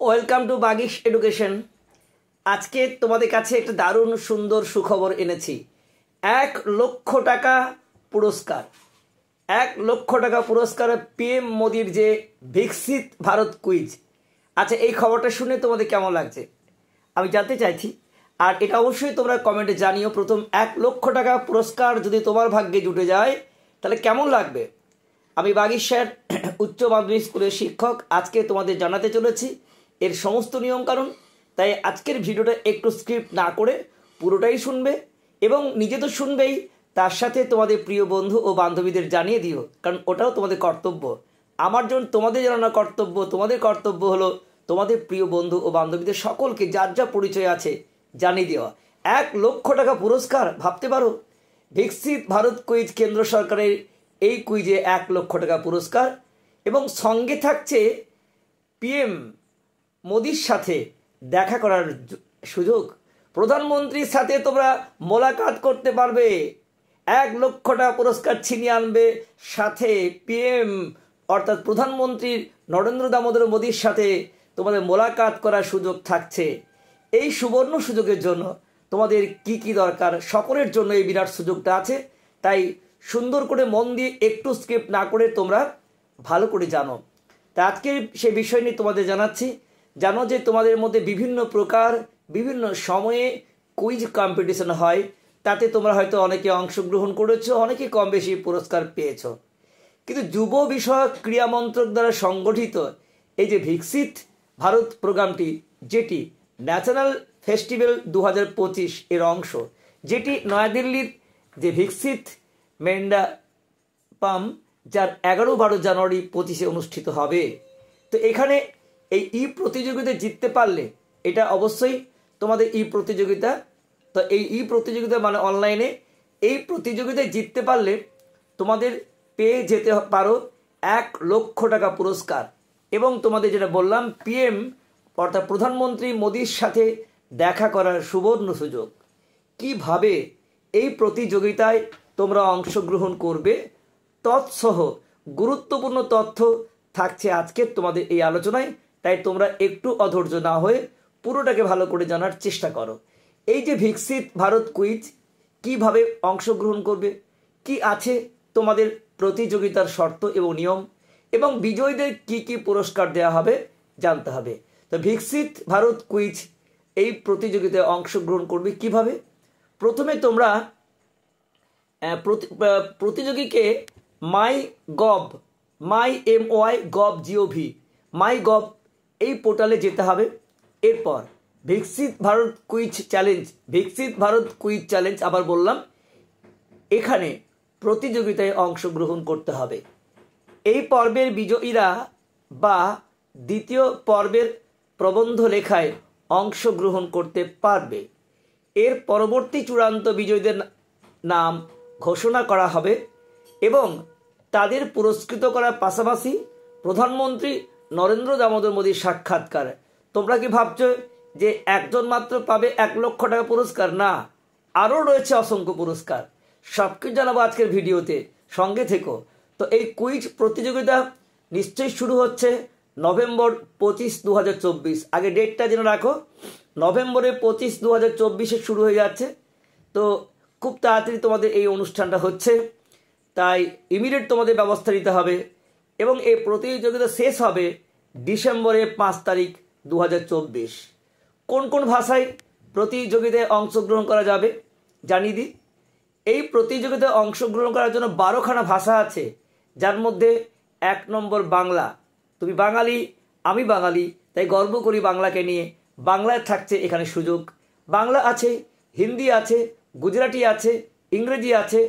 Welcome to Bagish education. আজকে তোমাদের কাছে একটা দারুণ সুন্দর সুখবর এনেছি। 1,00,000 টাকা পুরস্কার। 1,00,000 টাকা পুরস্কার পিএম মোদির যে বিকশিত ভারত কুইজ। আচ্ছা, এই খবরটা শুনে তোমাদের কেমন লাগছে আমি জানতে চাইছি, আর এটা অবশ্যই তোমরা কমেন্টে জানিও। প্রথম 1,00,000 টাকা পুরস্কার যদি তোমার ভাগ্যে জুটে যায় তাহলে কেমন লাগবে। আমি বাগিশ স্যার উচ্চ মাধ্যমিক স্কুলের শিক্ষক। আজকে তোমাদের জানাতে চলেছি এর সমস্ত নিয়মকানুন। তাই আজকের ভিডিওটা একটু স্ক্রিপ্ট না করে পুরোটাই শুনবে, এবং নিজে তো শুনবেই, তার সাথে তোমাদের প্রিয় বন্ধু ও বান্ধবীদের জানিয়ে দিও, কারণ ওটাও তোমাদের কর্তব্য। আমার জন্য তোমাদের জানানো কর্তব্য। তোমাদের কর্তব্য হলো তোমাদের প্রিয় বন্ধু ও বান্ধবীদের সকলকে যার যা পরিচয় আছে জানিয়ে দেওয়া। 1,00,000 টাকা পুরস্কার, ভাবতে পারো। বিকশিত ভারত কুইজ, কেন্দ্র সরকারের এই কুইজে 1,00,000 টাকা পুরস্কার, এবং সঙ্গে থাকছে পিএম মোদির সাথে দেখা করার সুযোগ। প্রধানমন্ত্রীর সাথে তোমরা মোলাকাত করতে পারবে। 1,00,000 টাকা পুরস্কার ছিনিয়ে আনবে, সাথে পিএম অর্থাৎ প্রধানমন্ত্রী নরেন্দ্র দামোদর মোদির সাথে তোমাদের মোলাকাত করার সুযোগ থাকছে। এই সুবর্ণ সুযোগের জন্য তোমাদের কি কি দরকার, সকলের জন্য এই বিরাট সুযোগটা আছে। তাই সুন্দর করে মন দিয়ে একটু স্কিপ না করে তোমরা ভালো করে জানো। তা আজকে সেই বিষয় নিয়ে তোমাদের জানাচ্ছি। জানো যে তোমাদের মধ্যে বিভিন্ন প্রকার বিভিন্ন সময়ে কুইজ কম্পিটিশন হয়, তাতে তোমরা হয়তো অনেকে অংশগ্রহণ করেছো, অনেকে কম বেশি পুরস্কার পেয়েছো। কিন্তু যুব বিষয়ক ক্রীড়া মন্ত্রক দ্বারা সংগঠিত এই যে বিকশিত ভারত প্রোগ্রামটি, যেটি ন্যাশনাল ফেস্টিভ্যাল 2025 এর অংশ, যেটি নয়াদিল্লির যে বিকশিত মেন্ডাপাম, যার 11-12 জানুয়ারি 25 অনুষ্ঠিত হবে। তো এখানে এই প্রতিযোগিতায় জিততে পারলে, এটা অবশ্যই তোমাদের প্রতিযোগিতা, তো এই প্রতিযোগিতা মানে অনলাইনে এই প্রতিযোগিতায় জিততে পারলে তোমাদের পেয়ে যেতে পারো 1,00,000 টাকা পুরস্কার, এবং তোমাদের যেটা বললাম পিএম অর্থাৎ প্রধানমন্ত্রী মোদির সাথে দেখা করার সুবর্ণ সুযোগ। কিভাবে এই প্রতিযোগিতায় তোমরা অংশগ্রহণ করবে তৎসহ গুরুত্বপূর্ণ তথ্য থাকছে আজকের তোমাদের এই আলোচনায়। তাই তোমরা একটু অধৈর্য না হয়ে পুরোটাকে ভালো করে জানার চেষ্টা করো। এই যে বিকশিত ভারত কুইজ, কিভাবে অংশগ্রহণ করবে, কি আছে তোমাদের প্রতিযোগিতার শর্ত এবং নিয়ম, এবং বিজয়ীদের কি কি পুরস্কার দেওয়া হবে জানতে হবে। তো বিকশিত ভারত কুইজ এই প্রতিযোগিতায় অংশগ্রহণ করবে কিভাবে। প্রথমে তোমরা প্রতিযোগীকে মাই গভ এই পোর্টালে যেতে হবে। এরপর বিকশিত ভারত কুইজ চ্যালেঞ্জ আবার বললাম, এখানে প্রতিযোগিতায় অংশগ্রহণ করতে হবে। এই পর্বের বিজয়ীরা বা দ্বিতীয় পর্বের প্রবন্ধ লেখায় অংশগ্রহণ করতে পারবে। এর পরবর্তী চূড়ান্ত বিজয়ীদের নাম ঘোষণা করা হবে, এবং তাদের পুরস্কৃত করার পাশাপাশি প্রধানমন্ত্রী নরেন্দ্র দামোদর মোদীর সাক্ষাৎকার। তোমরা কি ভাবছো যে একজন মাত্র পাবে 1,00,000 টাকা পুরস্কার? না, আরও রয়েছে অসংখ্য পুরস্কার। সব কিছু জানাবো আজকের ভিডিওতে, সঙ্গে থেকো। তো এই কুইজ প্রতিযোগিতা নিশ্চয়ই শুরু হচ্ছে নভেম্বর 25, 2024। আগে ডেটটা জেনে রাখো, নভেম্বরে 25, 2024 শুরু হয়ে যাচ্ছে। তো খুব তাড়াতাড়ি তোমাদের এই অনুষ্ঠানটা হচ্ছে, তাই ইমিডিয়েট তোমাদের ব্যবস্থা নিতে হবে। এবং এই প্রতিযোগিতা শেষ হবে ডিসেম্বরের 5 তারিখ 2024। কোন কোন ভাষায় প্রতিযোগিতায় অংশগ্রহণ করা যাবে জানিয়ে দিই। এই প্রতিযোগিতায় অংশগ্রহণ করার জন্য 12খানা ভাষা আছে, যার মধ্যে 1 নম্বর বাংলা। তুমি বাঙালি, আমি বাঙালি, তাই গর্ব করি বাংলাকে নিয়ে। বাংলায় থাকছে এখানে সুযোগ। বাংলা আছে, হিন্দি আছে, গুজরাটি আছে, ইংরেজি আছে,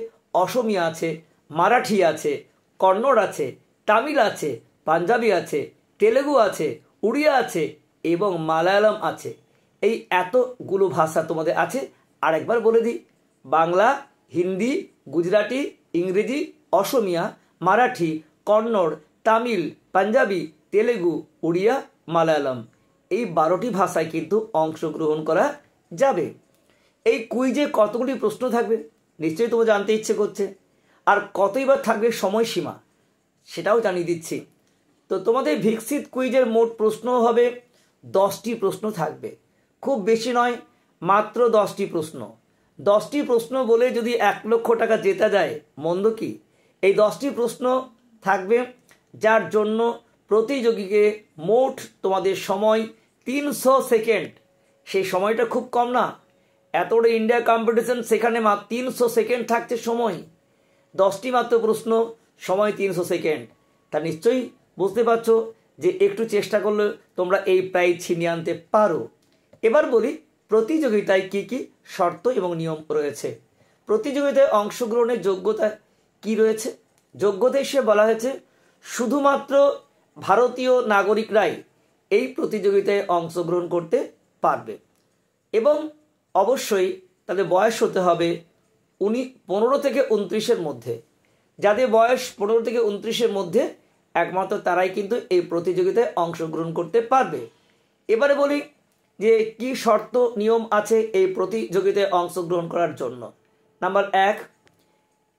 অসমিয়া আছে, মারাঠি আছে, কন্নড় আছে, তামিল আছে, পাঞ্জাবি আছে, তেলেগু আছে, উড়িয়া আছে, এবং মালায়ালাম আছে। এই এতগুলো ভাষা তোমাদের আছে। আরেকবার বলে দিই, বাংলা, হিন্দি, গুজরাটি, ইংরেজি, অসমিয়া, মারাঠি, কন্নড়, তামিল, পাঞ্জাবি, তেলেগু, উড়িয়া, মালায়ালাম, এই 12টি ভাষায় কিন্তু অংশগ্রহণ করা যাবে। এই কুইজে কতগুলি প্রশ্ন থাকবে নিশ্চয়ই তোমরা জানতে ইচ্ছে করছে, আর কতইবার থাকবে সময়সীমা সেটাও জানিয়ে দিচ্ছি। তো তোমাদের বিকশিত কুইজের মোট প্রশ্ন হবে 10টি প্রশ্ন থাকবে, খুব বেশি নয়, মাত্র 10টি প্রশ্ন। 10টি প্রশ্ন বলে যদি 1 লক্ষ টাকা জেতা যায় মন্দ কি? এই 10টি প্রশ্ন থাকবে, যার জন্য প্রতিযোগীকে মোট তোমাদের সময় 300 সেকেন্ড। সেই সময়টা খুব কম না, এত বড় ইন্ডিয়া কম্পিটিশন, সেখানে মাত্র 300 সেকেন্ড থাকছে সময়। 10টি মাত্র প্রশ্ন, সময় 300 সেকেন্ড। তা নিশ্চয়ই বুঝতে পারছো যে একটু চেষ্টা করলে তোমরা এই প্রাইজ ছিনিয়ে আনতে পারো। এবার বলি প্রতিযোগিতায় কি কি শর্ত এবং নিয়ম রয়েছে। প্রতিযোগিতায় অংশগ্রহণের যোগ্যতা কি রয়েছে? যোগ্যতা হিসেবে বলা হয়েছে শুধুমাত্র ভারতীয় নাগরিকরাই এই প্রতিযোগিতায় অংশগ্রহণ করতে পারবে এবং অবশ্যই তাদের বয়স হতে হবে 15 থেকে 29-এর মধ্যে। যাদের বয়স 15 থেকে 29-এর মধ্যে একমাত্র তারাই কিন্তু এই প্রতিযোগিতায় অংশগ্রহণ করতে পারবে। এবারে বলি যে কি শর্ত নিয়ম আছে এই প্রতিযোগিতায় অংশগ্রহণ করার জন্য। নাম্বার 1,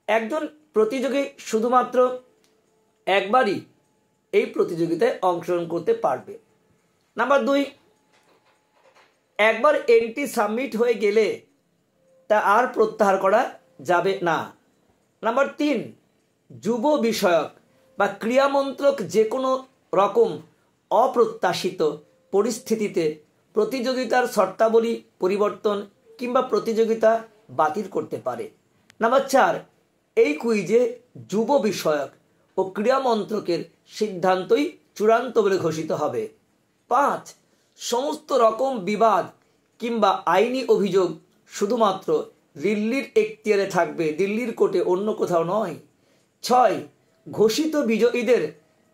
একজন প্রতিযোগী শুধুমাত্র একবারই এই প্রতিযোগিতায় অংশগ্রহণ করতে পারবে। নাম্বার 2, একবার এন্ট্রি সাবমিট হয়ে গেলে তা আর প্রত্যাহার করা যাবে না। নাম্বার 3, যুব বিষয়ক বা ক্রীড়ামন্ত্রক যে কোনো রকম অপ্রত্যাশিত পরিস্থিতিতে প্রতিযোগিতার শর্তাবলী পরিবর্তন কিংবা প্রতিযোগিতা বাতিল করতে পারে। নাম্বার 4, এই কুইজে যুব বিষয়ক ও ক্রীড়া মন্ত্রকের সিদ্ধান্তই চূড়ান্ত বলে ঘোষিত হবে। 5, সমস্ত রকম বিবাদ কিংবা আইনি অভিযোগ শুধুমাত্র দিল্লির এখতিয়ারে থাকবে, দিল্লির কোর্টে, অন্য কোথাও নয়। 6, ঘোষিত বিজয়ীদের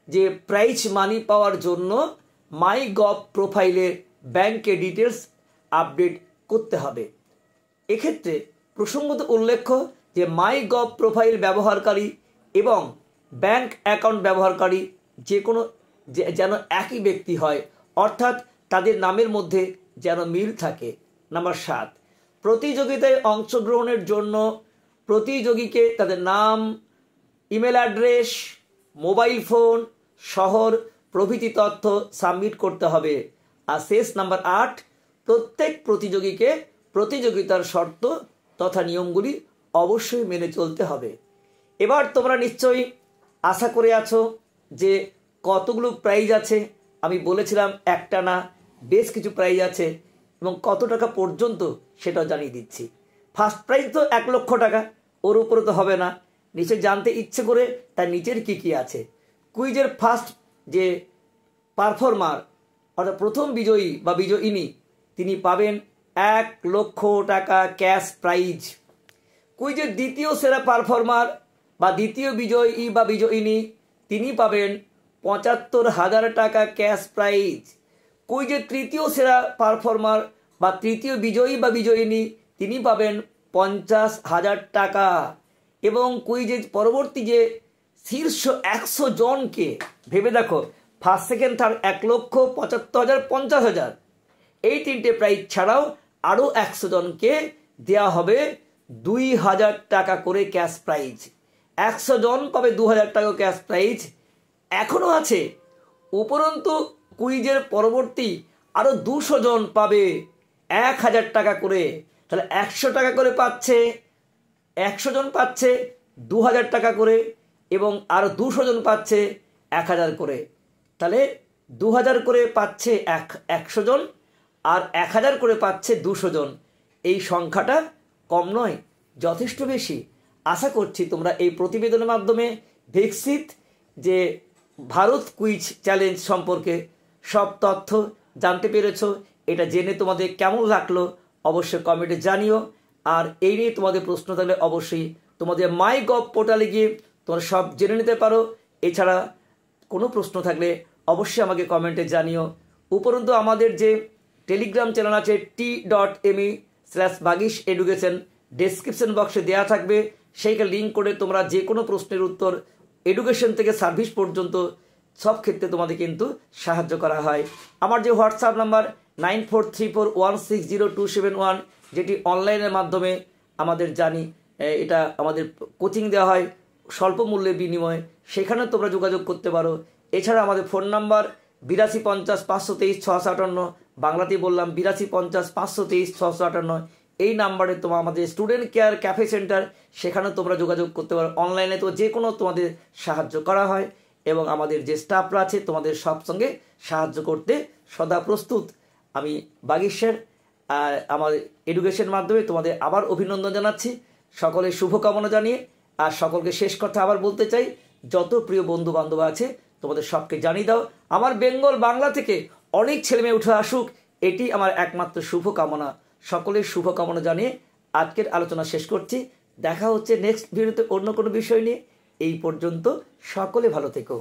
যে প্রাইজ মানি পাওয়ার জন্য মাই গভ প্রোফাইলে ব্যাংকে ডিটেলস আপডেট করতে হবে। এক্ষেত্রে প্রসঙ্গত উল্লেখ্য যে মাই গভ প্রোফাইল ব্যবহারকারী এবং ব্যাংক অ্যাকাউন্ট ব্যবহারকারী যে কোনো যেন একই ব্যক্তি হয়, অর্থাৎ তাদের নামের মধ্যে যেন মিল থাকে। নাম্বার 7, প্রতিযোগিতায় অংশগ্রহণের জন্য প্রতিযোগীকে তাদের নাম, ইমেল অ্যাড্রেস, মোবাইল ফোন, শহর প্রভৃতি তথ্য সাবমিট করতে হবে। আর শেষ নাম্বার 8, প্রত্যেক প্রতিযোগীকে প্রতিযোগিতার শর্ত তথা নিয়মগুলি অবশ্যই মেনে চলতে হবে। এবার তোমরা নিশ্চয়ই আশা করে আছো যে কতগুলো প্রাইজ আছে। আমি বলেছিলাম একটা না, বেশ কিছু প্রাইজ আছে এবং কত টাকা পর্যন্ত সেটাও জানিয়ে দিচ্ছি। ফার্স্ট প্রাইজ তো 1 লক্ষ টাকা, ওর উপরে তো হবে না, নিচে জানতে ইচ্ছে করে তার নিচের কি কি আছে। কুইজের ফার্স্ট যে পারফর্মার অর্থাৎ প্রথম বিজয়ী বা বিজয়িনী তিনি পাবেন 1 লক্ষ টাকা ক্যাশ প্রাইজ। কুইজের দ্বিতীয় সেরা পারফর্মার বা দ্বিতীয় বিজয়ী বা বিজয়িনী তিনি পাবেন 75,000 টাকা ক্যাশ প্রাইজ। কুইজের তৃতীয় সেরা পারফর্মার বা তৃতীয় বিজয়ী বা বিজয়িনী তিনি পাবেন 50,000 টাকা। এবং কুইজের পরবর্তী যে শীর্ষ 100 জনকে ভেবে দেখো, ফার্স্ট সেকেন্ড থার্ড 1,75,000, 50,000, এই 3টে প্রাইজ ছাড়াও আরও 100 জনকে দেওয়া হবে 2,000 টাকা করে ক্যাশ প্রাইজ। 100 জন পাবে 2,000 টাকা ক্যাশ প্রাইজ। এখনও আছে উপরন্তু কুইজের পরবর্তী আরও 200 জন পাবে 1,000 টাকা করে। তাহলে 100 টাকা করে পাচ্ছে, 100 জন পাচ্ছে 2,000 টাকা করে এবং আরও 200 জন পাচ্ছে 1,000 করে। তাহলে 2,000 করে পাচ্ছে 100 জন আর 1,000 করে পাচ্ছে 200 জন। এই সংখ্যাটা কম নয়, যথেষ্ট বেশি। আশা করছি তোমরা এই প্রতিবেদনের মাধ্যমে ভিকসিত যে ভারত কুইজ চ্যালেঞ্জ সম্পর্কে সব তথ্য জানতে পেরেছো। এটা জেনে তোমাদের কেমন লাগলো অবশ্যই কমেন্টে জানিও। আর এই নিয়ে তোমাদের প্রশ্ন থাকলে অবশ্যই তোমাদের মাই গভ পোর্টালে গিয়ে তোমরা সব জেনে নিতে পারো। এছাড়া কোনো প্রশ্ন থাকলে অবশ্যই আমাকে কমেন্টে জানিও। উপরন্তু আমাদের যে টেলিগ্রাম চ্যানেল আছে t.me/বাগিশ এডুকেশন ডেসক্রিপশন বক্সে দেওয়া থাকবে, সেইখানে লিঙ্ক করে তোমরা যে কোনো প্রশ্নের উত্তর এডুকেশন থেকে সার্ভিস পর্যন্ত সব ক্ষেত্রে তোমাদের কিন্তু সাহায্য করা হয়। আমার যে হোয়াটসঅ্যাপ নাম্বার 9434160271, যেটি অনলাইনের মাধ্যমে আমাদের জানি এটা আমাদের কোচিং দেওয়া হয় স্বল্প মূল্যের বিনিময়ে, সেখানে তোমরা যোগাযোগ করতে পারো। এছাড়া আমাদের ফোন নাম্বার 8250 523 658, বাংলাতে বললাম 8250 523 658, এই নাম্বারে তোমার আমাদের স্টুডেন্ট কেয়ার ক্যাফে সেন্টার, সেখানে তোমরা যোগাযোগ করতে পারো। অনলাইনে তো যে কোনো তোমাদের সাহায্য করা হয় এবং আমাদের যে স্টাফরা আছে তোমাদের সব সঙ্গে সাহায্য করতে সদা প্রস্তুত। আমি বাগীশের আমার এডুকেশন মাধ্যমে তোমাদের আবার অভিনন্দন জানাচ্ছি, সকলের শুভকামনা জানিয়ে। আর সকলকে শেষ কথা আবার বলতে চাই, যত প্রিয় বন্ধু বান্ধব আছে তোমাদের সবকে জানিয়ে দাও আমার বেঙ্গল বাংলা থেকে অনেক ছেলেমেয়ে উঠে আসুক, এটি আমার একমাত্র শুভকামনা। সকলের শুভকামনা জানিয়ে আজকের আলোচনা শেষ করছি। দেখা হচ্ছে নেক্সট ভিডিওতে অন্য কোনো বিষয় নিয়ে। এই পর্যন্ত সকলে ভালো থেকো।